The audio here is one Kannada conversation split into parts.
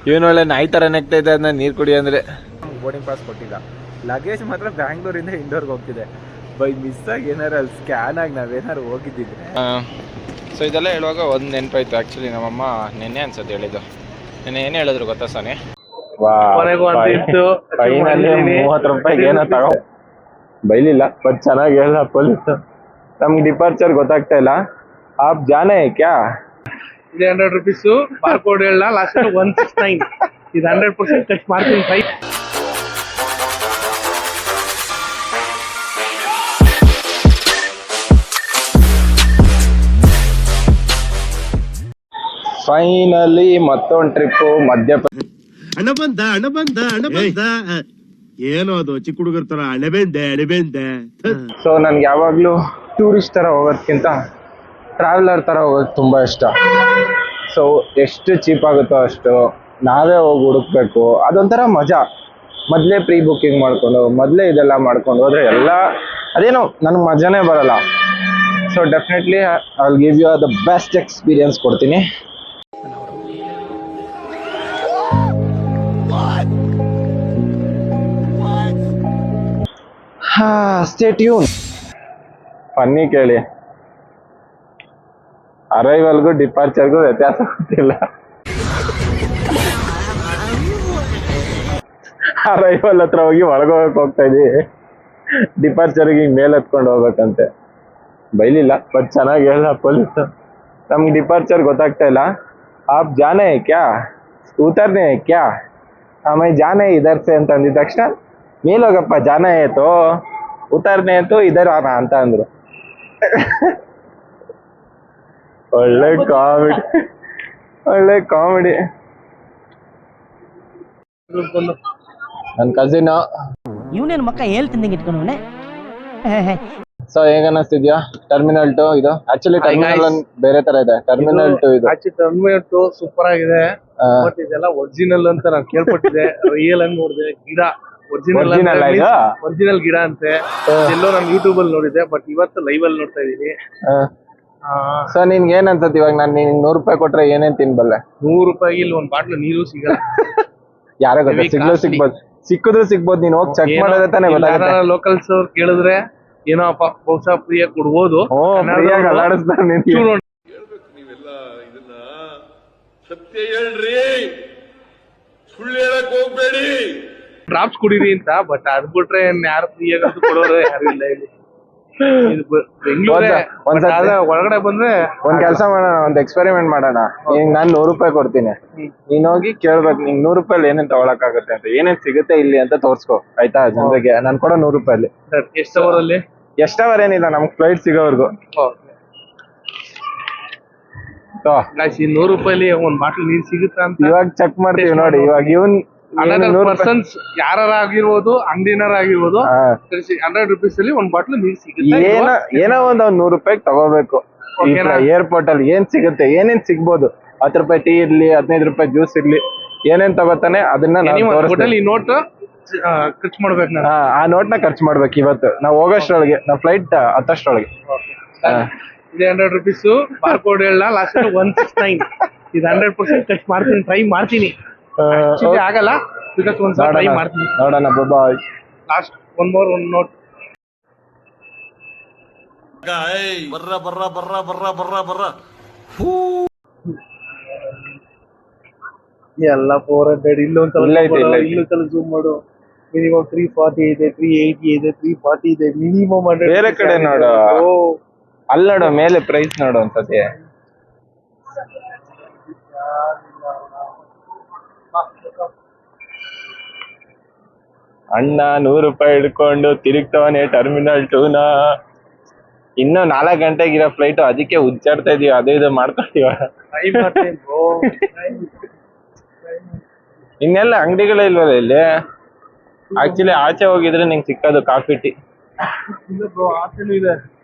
ಇವನು ಒಳ್ಳೆ ನಾಯಿ ಥರ ನೆಗ್ತಾ ಇದೆ ಅದನ್ನ ನೀರು ಕುಡಿ ಅಂದರೆ. ಬೋರ್ಡಿಂಗ್ ಪಾಸ್ ಕೊಟ್ಟಿಲ್ಲ, ಲಗೇಜ್ ಮಾತ್ರ ಬ್ಯಾಂಗ್ಳೂರಿಂದ ಇಂದೋರ್ಗೆ ಹೋಗ್ತಿದೆ. ಬೈ ಮಿಸ್ಸಾಗಿ ಏನಾರು ಅಲ್ಲಿ ಸ್ಕ್ಯಾನ್ ಆಗಿ ನಾವೇನಾರು ಹೋಗಿದ್ದಿದ್ರೆ. ಸೊ ಇದೆಲ್ಲ ಹೇಳುವಾಗ ಒಂದು ನೆನಪಾಯ್ತು. ಆ್ಯಕ್ಚುಲಿ ನಮ್ಮಮ್ಮ ನೆನ್ನೆ ಅನ್ಸತ್ತೆ ಹೇಳಿದ್ದು. ನೆನ್ನೆ ಏನು ಹೇಳಿದ್ರು ಗೊತ್ತಾ ಸೋನೆ? ಫೈನಲಿ 30 ರೂಪಾಯಿಗೆ ಏನೋ ತಗೋ ಬೈಲಿಲ್ಲ, ಬಟ್ ಚೆನ್ನಾಗಿ ಹೇಳ ಪೊಲೀಸ್. ನಮ್ಗೆ ಡಿಪಾರ್ಚರ್ ಗೊತ್ತಾಗ್ತಾ ಇಲ್ಲ. ಆಪ್ ಜಾನೆ ಕ್ಯಾ 100 ರೂಪೀಸು ಬಾರ್ಕೋಡ್ ಹೇಳ ಲಾಸ್ಟ್ 169 ಇದು 100% ಟಚ್ ಮಾಡ್ತೀನಿ. ಫೈನಲಿ ಮತ್ತೊಂದು ಟ್ರಿಪ್ಪು ಮಧ್ಯಪ್ರದೇಶ. ಹಣ ಬಂದ ಏನೋ ಅದು ಚಿಕ್ಕ ಹುಡುಗರ ತರ ಅಣಬೆಂದೆ. ಸೊ ನನ್ಗೆ ಯಾವಾಗ್ಲೂ ಟೂರಿಸ್ಟ್ ತರ ಹೋಗೋದ್ಕಿಂತ ಟ್ರಾವೆಲರ್ ತರ ಹೋಗೋದು ತುಂಬಾ ಇಷ್ಟ. ಸೊ ಎಷ್ಟು ಚೀಪ್ ಆಗುತ್ತೋ ಅಷ್ಟು ನಾವೇ ಹೋಗಿ ಹುಡುಕ್ಬೇಕು. ಅದೊಂಥರ ಮಜಾ. ಮೊದಲೇ ಪ್ರೀ ಬುಕ್ಕಿಂಗ್ ಮಾಡ್ಕೊಂಡು ಮೊದಲೇ ಇದೆಲ್ಲ ಮಾಡ್ಕೊಂಡು ಹೋದ್ರೆ ಎಲ್ಲ ಅದೇನೋ ನನಗೆ ಮಜಾನೇ ಬರಲ್ಲ. So definitely I will give you the best experience ಕೊಡ್ತೀನಿ. Stay tune. ಫನ್ನಿ ಕೇಳಿ, ಅರೈವಲ್ಗೂ ಡಿಪಾರ್ಚರ್ಗೂ ವ್ಯತ್ಯಾಸ ಗೊತ್ತಿಲ್ಲ. ಅರೈವಲ್ ಹತ್ರ ಹೋಗಿ ಒಳಗೋಗಕ್ಕೆ ಹೋಗ್ತಾ ಇದೀವಿ, ಡಿಪಾರ್ಚರ್ಗೆ ಹಿಂಗೆ ಮೇಲೆ ಹತ್ಕೊಂಡು ಹೋಗ್ಬೇಕಂತೆ. ಬೈಲಿಲ್ಲ, ಬಟ್ ಚೆನ್ನಾಗಿ ಹೇಳ ಪೊಲೀಸ್. ನಮ್ಗೆ ಡಿಪಾರ್ಚರ್ ಗೊತ್ತಾಗ್ತಾ ಇಲ್ಲ. ಆಪ್ ಜಾನೆ ಕ್ಯಾ ಉತರ್ನೆ ಕ್ಯಾ ಆಮೇಲೆ ಜಾನೆ ಇದರ್ಸೆ ಅಂತ ಅಂದಿದ ತಕ್ಷಣ ಮೇಲೋಗಪ್ಪ ಜಾನ ಏತೋ ಉತರ್ನೆ ಅಂತೂ ಇದರ ಅಂತ ಅಂದ್ರು. ಒಳ್ಳೆ ಕಾಮಿಡಿ. ನನ್ ಕಸಿನ್ ಇವನೇನು ಮಕ್ಕ ಹೇಳ್ತಿದ್ದಂಗೆ ಇಟ್ಕೊಂಡವನೆ. ಸೊ ಹೇಗ ಅನಿಸ್ತಿದ್ಯಾ ಟರ್ಮಿನಲ್ 2? ಇದು ಆಕ್ಚುಲಿ ಟರ್ಮಿನಲ್ 1 ಬೇರೆ ತರ ಇದೆ. ಟರ್ಮಿನಲ್ 2 ಇದು ಟರ್ಮಿನಲ್ 2 ಸೂಪರ್ ಆಗಿದೆ. ಬಟ್ ಇದೆಲ್ಲ ಒರಿಜಿನಲ್ ಅಂತ ನಾನು ಕೇಳ್ಪಟ್ಟಿದ್ದೆ. ರಿಯಲ್ ಆಗಿ ನೋಡಿದೆ, ಗಿಡ ಒರಿಜಿನಲ್ ಗಿಡ ಅಂತೆ. ಎಲ್ಲೋ ನಾನು ಯೂಟ್ಯೂಬ್ ಅಲ್ಲಿ ನೋಡಿದ್ದೆ, ಬಟ್ ಇವತ್ತು ಲೈವ್ ಅಲ್ಲಿ ನೋಡ್ತಾ ಇದೀನಿ. ಸೊ ನಿನ್ಗೆ ಏನ್ ಅನ್ಸತ್ತೆ ಇವಾಗ? ನಾನು ನಿನ್ 100 ರೂಪಾಯಿ ಕೊಟ್ರೆ ಏನೇನ್ ತಿನ್ಬಲ್ಲೆ? 100 ರೂಪಾಯಿಗೆ ಇಲ್ಲಿ ಒಂದ್ ಬಾಟ್ಲು ನೀರು ಸಿಗಲ್ಲ. ಯಾರೋ ಗೊತ್ತಾ, ಸಿಕ್ಕಿದ್ರು ಸಿಗ್ಬೋದು. ನೀನ್ ಹೋಗಿ ಚೆಕ್ ಮಾಡಿದ್ರೆ ತಾನೇ ಗೊತ್ತಾಗುತ್ತೆ. ಲೋಕಲ್ಸ್ ಅವ್ರು ಕೇಳಿದ್ರೆ ಏನೋ ಬಹುಶಃ ಫ್ರೀ ಆಗಿ ಕೊಡ್ಬೋದು. ನೀವೆಲ್ಲ ಇದನ್ನ ಸತ್ಯ ಹೇಳ್ರಿ, ಸುಳ್ಳು ಹೇಳಕ್ ಹೋಗ್ಬೇಡಿ. ಡ್ರಾಪ್ಸ್ ಕುಡೀರಿ ಅಂತ. ಬಟ್ ಅದ್ ಬಿಟ್ರೆ ಯಾರು ಫ್ರೀ ಆಗಿ ಕೊಡೋರು ಯಾರು ಇಲ್ಲ ಇಲ್ಲಿ. ಒಳಗಡೆ ಬಂದ್ರೆ ಒಂದ್ ಕೆಲಸ ಮಾಡೋಣ, ಒಂದ್ ಎಕ್ಸ್ಪೆರಿಮೆಂಟ್ ಮಾಡೋಣ. ಈಗ ನಾನ್ 100 ರೂಪಾಯಿ ಕೊಡ್ತೀನಿ, ನೀನ್ ಹೋಗಿ ಕೇಳ್ಬೇಕು ನಿಂಗ್ 100 ರೂಪಾಯಿ ಏನೇನ್ ತಗೊಳಕ್ ಆಗುತ್ತೆ ಅಂತ, ಏನೇನ್ ಸಿಗುತ್ತೆ ಇಲ್ಲಿ ಅಂತ ತೋರ್ಸ್ಕೊ ಆಯ್ತಾ ಜನರಿಗೆ. ನಾನ್ ಕೊಡೋ 100 ರೂಪಾಯಿ ಎಷ್ಟು ಅವರಲ್ಲಿ? ಎಷ್ಟು ಅವರ್ ಏನಿಲ್ಲ, ನಮ್ಗ್ ಫ್ಲೈಟ್ ಸಿಗೋವರ್ಗು. 100 ರೂಪಾಯಿಲಿ ಒಂದ್ ಬಾಟ್ಲ್ ನೀರ್ ಸಿಗುತ್ತಾ ಅಂತ ಇವಾಗ ಚೆಕ್ ಮಾಡ್ತೀವಿ ನೋಡಿ. ಇವಾಗ ಇವನ್ ಪರ್ಸನ್ಸ್ ಯಾರ ಆಗಿರ್ಬೋದು, ಅಂಗಡಿನಾರ ಆಗಿರ್ಬೋದು, 100 ರೂಪೀಸ್ ಅಲ್ಲಿ ಒಂದ್ ಬಾಟ್ಲು ನೀರ್ ಸಿಗುತ್ತೆ. ಏನೋ ಒಂದ್ 100 ರೂಪಾಯಿಗೆ ತಗೋಬೇಕು. ಏರ್ಪೋರ್ಟ್ ಅಲ್ಲಿ ಏನ್ ಸಿಗುತ್ತೆ, ಏನೇನ್ ಸಿಗ್ಬೋದು? 10 ರೂಪಾಯಿ ಟೀ ಇರ್ಲಿ, 15 ರೂಪಾಯಿ ಜ್ಯೂಸ್ ಇರ್ಲಿ, ಏನೇನ್ ತಗೋತಾನೆ ಅದನ್ನ ಈ ನೋಟ್ ಖರ್ಚು ಮಾಡ್ಬೇಕು. ಆ ನೋಟ್ ನ ಖರ್ಚು ಮಾಡ್ಬೇಕು ಇವತ್ತು ನಾವು ಹೋಗೋಷ್ಟ್ರೊಳಗೆ, ನಾವು ಫ್ಲೈಟ್ ಹತ್ತಷ್ಟರೊಳಗೆ. ಇದೆ 100 ರೂಪೀಸು ಬಾರ್ಕೋಡ್ ಹೇಳ ಲಾಸ್ಟ್ 169 ಇದು 100% ಟಚ್ ಮಾಡ್ತೀನಿ, ಟ್ರೈ ಮಾಡ್ತೀನಿ. ಆಗಲ್ಲ ಬಿಕಾಸ್ ಒಂದ್ಸಲ ಟ್ರೈ ಮಾಡ್ತೀನಿ. ನೋಡೋಣ. ಬಾಯ್. Last one note. ಬರ್ರ ಎಲ್ಲ 400 ಇಲ್ಲೊಂದ್ಸಲ ಜೂಮ್ ಮಾಡು. ಮಿನಿಮಮ್ 340 ಇದೆ, 380 ಇದೆ, 340 ಇದೆ, ಮಿನಿಮಮ್. ಬೇರೆ ಕಡೆ ನೋಡು, ಅಲ್ಲಿ ನೋಡು ಮೇಲೆ ಪ್ರೈಸ್ ನೋಡು ಒಂದ್ಸತಿ. ಅಣ್ಣ 100 ರೂಪಾಯಿ ಹಿಡ್ಕೊಂಡು ತಿರುಗ್ತವನೆ ಟರ್ಮಿನಲ್ 2ನ. ಇನ್ನು 4 ಗಂಟೆಗಿರೋ ಫ್ಲೈಟ್, ಅದಕ್ಕೆ ಉಜ್ಜಾಡ್ತಾ ಇದೀವಿ, ಅದೇ ಇದು ಮಾಡ್ಕೊತೀವ. ಇನ್ನೆಲ್ಲ ಅಂಗಡಿಗಳೇ ಇಲ್ವಲ್ಲ ಇಲ್ಲಿ. ಆಕ್ಚುಲಿ ಆಚೆ ಹೋಗಿದ್ರೆ ನಿಂಗೆ ಸಿಕ್ಕೋದು ಕಾಫಿ ಟೀ. ಆಚೆನೂ ಇದೆ.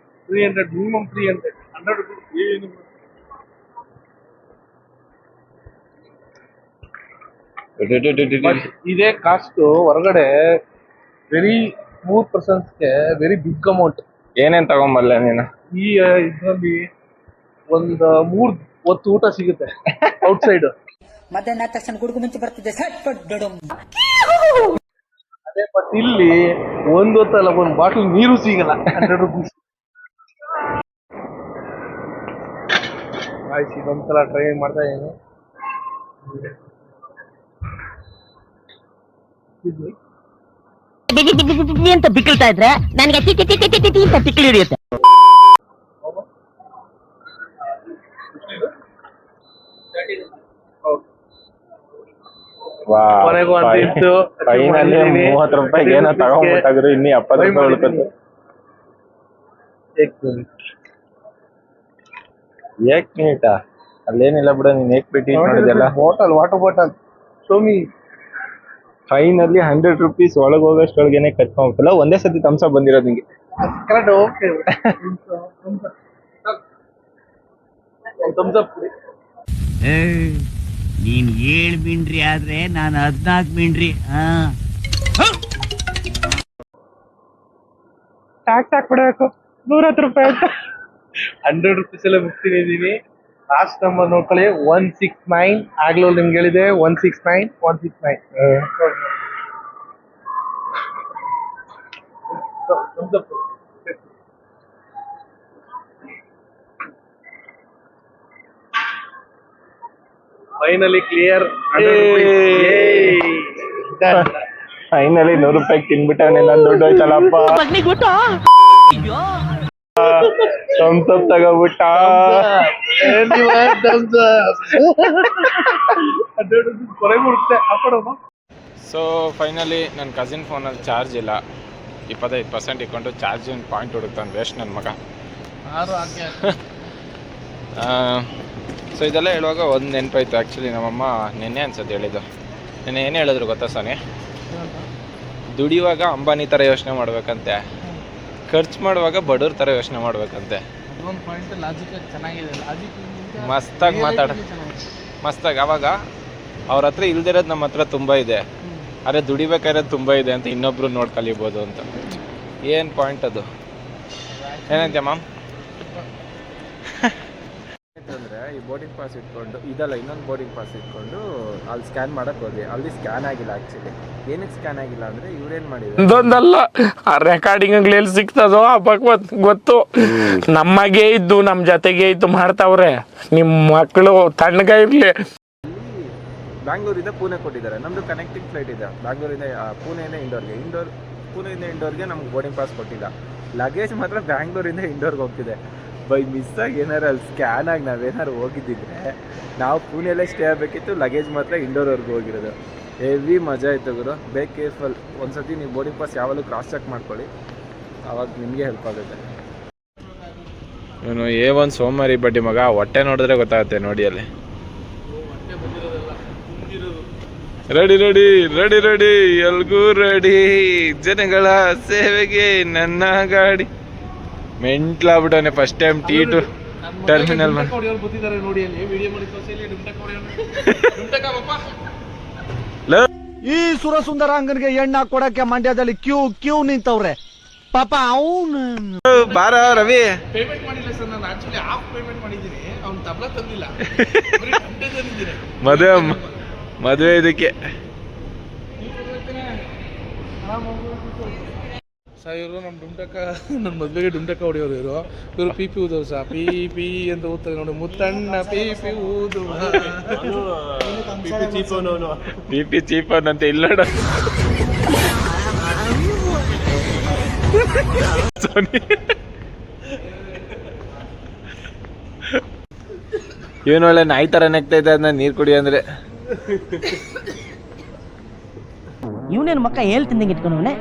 300 ಮಿನಿಮಮ್ 300 100 ರೂಪಾಯಿ. ಇದೇ ಕಾಸ್ಟ್ ಹೊರಗಡೆ ವೆರಿ 3 ಪರ್ಸನ್ಸ್ಗೆ ವೆರಿ ಬಿಗ್ ಅಮೌಂಟ್. ಏನೇನ್ ತಗೊಂಬರ್ಲೆ ನೀನು? ಈ ಇದ್ರಲ್ಲಿ ಒಂದ್ 3 ಹೊತ್ತು ಊಟ ಸಿಗುತ್ತೆ ಔಟ್ಸೈಡ್. ಮಧ್ಯಾಹ್ನ ತಕ್ಷಣ ಗುಡುಗು ಮುಂಚೆ ಬರ್ತಿದ್ದೆ ಸಟ್ ಪಟ್ ಡೊಡಮ್. ಅದೇ ಬಟ್ ಇಲ್ಲಿ ಒಂದು ಹೊತ್ತಲ್ಲ ಒಂದು ಬಾಟಲ್ ನೀರು ಸಿಗಲ್ಲ 100 rupees. ಆಯ್ತು ಇದೊಂದ್ಸಲ ಟ್ರೈ ಮಾಡ್ತಾ ಇದ್ದೀನಿ. ಅಂತ ಬಿಕ್ಕಳ್ತಾ ಇದ್ರೆ ನನಗೆ ಅಂತ ಬಿಕ್ಕಳು ಹಿಡಿಯುತ್ತೆ. ಕೊನೆಗೂ ಅಂತ ಇತ್ತು. ಫೈನಲಿ 30 ರೂಪಾಯಿಗೆ ಏನೋ ತಗೊಂಡ್ಬಿಟ್ಟಾದ್ರು ಇನ್ನೂ 70 ರೂಪಾಯಿ ಉಳ್ಕತ್ತು. ಏಕ್ ಮಿನಿಟಾ ಅಲ್ಲೇನಿಲ್ಲ ಬಿಡ, ನೀನ್ ಏಕ್ ಬಿಟ್ಟು ಮಾಡಿದೆಲ್ಲ. ಬಾಟಲ್ ವಾಟರ್ ಬಾಟಲ್ ಸೋಮಿ ಫೈನಲಿ 100 ರೂಪೀಸ್ ಒಳಗೆ ಹೋಗೋಷ್ಟೊಳಗೇನೆ ಕಟ್ಕೊಂಡ್ಬಿಟ್ಟಲ್ಲ. ಒಂದೇ ಸತಿ ತಮ್ಸ ಬಂದಿರೋದು ನಿಂಗೆ. ಕರೆಕ್ಟ್. Okay thumbs up. ನೀನ್ 7 ಮಿಂಡ್ರಿ ಆದ್ರೆ ನಾನು 14 ಮಿಂಡ್ರಿ. ಟ್ಯಾಕ್ಸ್ ಹಾಕ್ಬಿಡ್ಬೇಕು 110 ರೂಪಾಯಿ ಅಂತ. 100 ರೂಪೀಸ್ ಎಲ್ಲ ಮುಗ್ತಿದ್ದೀನಿ. ಲಾಸ್ಟ್ ನಂಬರ್ ನೋಡ್ಕೊಳ್ಳಿ 169. ಆಗ್ಲೂ ನಿಮ್ಗೆ ಹೇಳಿದೆ 169. Finally clear. ಫೈನಲಿ 100 ರೂಪಾಯಿ ತಿನ್ಬಿಟ್ಟವನೆ. ನನ್ ದುಡ್ಡು ಹೋಯ್ತಲ್ಲಪ್ಪ. ತಮ್ಸಪ್ ತಗೋಬಿಟ್ಟ. ಸೊ ಫೈನಲಿ ನನ್ನ ಕಸಿನ್ ಫೋನಲ್ಲಿ ಚಾರ್ಜ್ ಇಲ್ಲ. 25% ಇಟ್ಕೊಂಡು ಚಾರ್ಜಿಂಗ್ ಪಾಯಿಂಟ್ ಹುಡುಕ್ತಾನೆ ವೇಸ್ಟ್ ನನ್ನ ಮಗ. ಸೊ ಇದೆಲ್ಲ ಹೇಳುವಾಗ ಒಂದು ನೆನಪಾಯ್ತು. ಆ್ಯಕ್ಚುಲಿ ನಮ್ಮಮ್ಮ ನಿನ್ನೆ ಅನ್ಸತ್ತೆ ಹೇಳಿದ್ದು. ನಿನ್ನೆ ಏನು ಹೇಳಿದ್ರು ಗೊತ್ತಾ ಸಾನಿ? ದುಡಿಯುವಾಗ ಅಂಬಾನಿ ಥರ ಯೋಚನೆ ಮಾಡ್ಬೇಕಂತೆ, ಖರ್ಚು ಮಾಡುವಾಗ ಬಡವ್ರ ಥರ ಯೋಚನೆ ಮಾಡ್ಬೇಕಂತೆ. ಮಸ್ತಾಗಿ ಮಸ್ತಾಗಿ. ಅವಾಗ ಅವ್ರ ಹತ್ರ ಇಲ್ದಿರೋದು ನಮ್ಮ ಹತ್ರ ತುಂಬ ಇದೆ, ಆದರೆ ದುಡಿಬೇಕಾಗಿರೋದು ತುಂಬ ಇದೆ ಅಂತ ಇನ್ನೊಬ್ರು ನೋಡಿ ಕಲಿಬೋದು ಅಂತ. ಏನು ಪಾಯಿಂಟ್ ಅದು? ಏನಂತೆ ಮ್ಯಾಮ್? ಅಂದರೆ ಈ ಬೋರ್ಡಿಂಗ್ ಪಾಸ್ ಇಟ್ಕೊಂಡು ಇದಲ್ಲ, ಇನ್ನೊಂದು ಬೋರ್ಡಿಂಗ್ ಪಾಸ್ ಇಟ್ಕೊಂಡು ಅಲ್ಲಿ ಸ್ಕ್ಯಾನ್ ಮಾಡಕ್ಕೆ ಹೋದ್ವಿ. ಅಲ್ಲಿ ಸ್ಕ್ಯಾನ್ ಆಗಿಲ್ಲ. ಆ್ಯಕ್ಚುಲಿ ಏನಕ್ಕೆ ಸ್ಕ್ಯಾನ್ ಆಗಿಲ್ಲ ಅಂದರೆ ಇವ್ರೇನು ಮಾಡಿದ್ರು, ಇದೊಂದಲ್ಲ ಆ ರೆಕಾರ್ಡಿಂಗ್ ಎಲ್ಲಿ ಸಿಗ್ತದೋ ಆ ಭಗವತ್ ಗೊತ್ತು. ನಮಗೆ ಇದ್ದು ನಮ್ಮ ಜೊತೆಗೆ ಇದ್ದು ಮಾಡ್ತಾವ್ರೆ. ನಿಮ್ಮ ಮಕ್ಕಳು ತಣ್ಣಗ ಇರಲಿ. ಬ್ಯಾಂಗ್ಳೂರಿಂದ ಪುಣೆ ಕೊಟ್ಟಿದ್ದಾರೆ. ನಮ್ಮದು ಕನೆಕ್ಟಿಂಗ್ ಫ್ಲೈಟ್ ಇದೆ ಬ್ಯಾಂಗ್ಳೂರಿಂದ ಪುಣೆಯಿಂದ ಇಂಡೋರ್ಗೆ. ಪುಣೆಯಿಂದ ಇಂಡೋರ್ಗೆ ನಮ್ಗೆ ಬೋರ್ಡಿಂಗ್ ಪಾಸ್ ಕೊಟ್ಟಿಲ್ಲ. ಲಗೇಜ್ ಮಾತ್ರ ಬ್ಯಾಂಗ್ಳೂರಿಂದ ಇಂಡೋರ್ಗೆ ಹೋಗ್ತಿದೆ. ಬೈ ಮಿಸ್ಸಾಗಿ ಏನಾರು ಅಲ್ಲಿ ಸ್ಕ್ಯಾನ್ ಆಗಿ ನಾವೇನಾರು ಹೋಗಿದ್ದಿದ್ರೆ ನಾವು ಪುಣೆಯಲ್ಲೇ ಸ್ಟೇ ಆಗಬೇಕಿತ್ತು. ಲಗೇಜ್ ಮಾತ್ರ ಇಂಡೋರ್ವರೆಗೂ ಹೋಗಿರೋದು. ಹೆವಿ ಮಜಾ ಆಯಿತು ಗುರು. ಬೇಕ್ ಕೇರ್ಫುಲ್. ಒಂದ್ಸತಿ ನೀವು ಬೋರ್ಡಿಂಗ್ ಪಾಸ್ ಯಾವಾಗಲೂ ಕ್ರಾಸ್ ಚೆಕ್ ಮಾಡ್ಕೊಳ್ಳಿ, ಆವಾಗ ನಿಮಗೆ ಹೆಲ್ಪ್ ಆಗುತ್ತೆ. ಇವನು A1 ಸೋಮಾರಿ ಬಡ್ಡಿ ಮಗ. ಹೊಟ್ಟೆ ನೋಡಿದ್ರೆ ಗೊತ್ತಾಗುತ್ತೆ ನೋಡಿ ಅಲ್ಲಿ. ರೆಡಿ ರೆಡಿ ರೆಡಿ ರೆಡಿ ಎಲ್ಗೂ ರೆಡಿ, ಜನಗಳ ಸೇವೆಗೆ ನನ್ನ ಗಾಡಿ. ಮೆಂಟ್ಲಾಗ್ಬಿಟ್ಟವನೆ. ಫಸ್ಟ್ ಟೈಮ್ T2 ಟರ್ಮಿನಲ್ ಗೊತ್ತಿದ್ದಾರೆ ನೋಡಿ ಅಲ್ಲಿ ವಿಡಿಯೋ ಮಾಡಿ ತೋರಿಸಿ. ಈ ಸುರಸುಂದರಾಂಗನಿಗೆ ಎಣ್ಣ ಕೊಡಕ್ಕೆ ಮಂಡ್ಯದಲ್ಲಿ ಕ್ಯೂ ನಿಂತವ್ರೆ ಪಾಪ. ಅವನು ಬಾರ ರವಿ. ಪೇಮೆಂಟ್ ಮಾಡಿಲ್ಲ ಸರ್, ನಾನು ಆಕ್ಚುಲಿ ಹಾಫ್ ಪೇಮೆಂಟ್ ಮಾಡಿದ್ದೀನಿ. ಅವ್ನು ತಬಲ ತಂದಿಲ್ಲ. ಮದುವೆ ಇದಕ್ಕೆ ಸರ್ ಇವರು ನಮ್ಮ ಡುಮ್ಟಕ್ಕ, ನನ್ನ ಮದುವೆಗೆ ಡುಮ್ಟಕ್ಕ ಹೊಡೆಯೋರು ಇವರು ಪಿ ಊದೋರು ಸರ್. ಪಿ ಅಂತ ಊದ್ತಾರೆ ನೋಡಿ. ಮುತ್ತಣ್ಣ ಪಿ ಊದು. ಪಿ ಚೀಪನ್ ಅಂತ ಇಲ್ಲ. ಇವನು ಒಳ್ಳೆ ನಾಯಿ ಥರ ನೆಗ್ತಾ ಇದ್ದ ಅದನ್ನ ನೀರು ಕುಡಿ ಅಂದರೆ. ಇವನೇನು ಮಕ್ಕ ಹೇಳ್ತಿದ್ದಂಗೆ ಇಟ್ಕೊಂಡವನೆ.